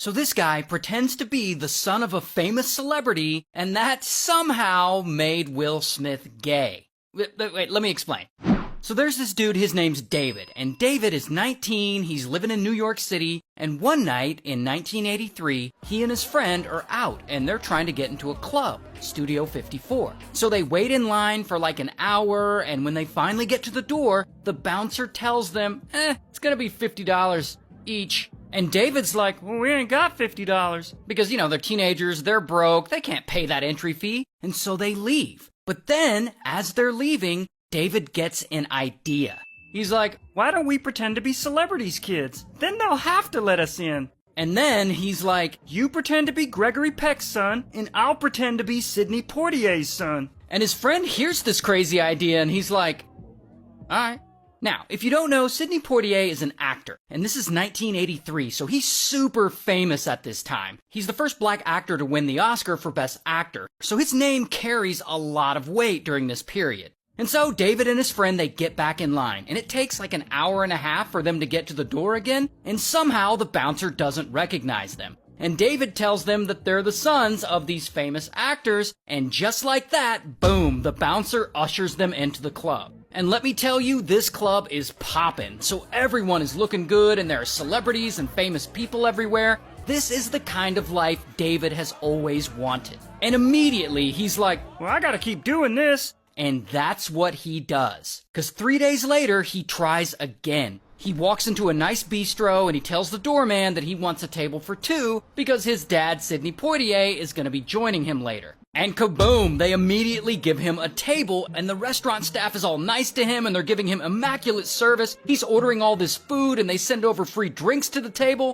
So this guy pretends to be the son of a famous celebrity, and that somehow made Will Smith gay. Wait, let me explain. So there's this dude, his name's David, and David is 19, he's living in New York City, and one night in 1983, he and his friend are out, and they're trying to get into a club, Studio 54. So they wait in line for like an hour, and when they finally get to the door, the bouncer tells them, it's gonna be $50 each. And David's like, well, we ain't got $50. Because, they're teenagers, they're broke, they can't pay that entry fee, and so they leave. But then, as they're leaving, David gets an idea. He's like, why don't we pretend to be celebrities, kids? Then they'll have to let us in. And then he's like, you pretend to be Gregory Peck's son, and I'll pretend to be Sidney Poitier's son. And his friend hears this crazy idea, and he's like, alright. Now, if you don't know, Sidney Poitier is an actor, and this is 1983, so he's super famous at this time. He's the first black actor to win the Oscar for Best Actor, so his name carries a lot of weight during this period. And so David and his friend, they get back in line, and it takes like an hour and a half for them to get to the door again, and somehow the bouncer doesn't recognize them. And David tells them that they're the sons of these famous actors, and just like that, boom, the bouncer ushers them into the club. And let me tell you, this club is poppin', so everyone is looking good, and there are celebrities and famous people everywhere. This is the kind of life David has always wanted. And immediately, he's like, well, I gotta keep doing this. And that's what he does. 'Cause 3 days later, he tries again. He walks into a nice bistro and he tells the doorman that he wants a table for two because his dad, Sidney Poitier, is going to be joining him later. And kaboom, they immediately give him a table, and the restaurant staff is all nice to him, and they're giving him immaculate service. He's ordering all this food, and they send over free drinks to the table.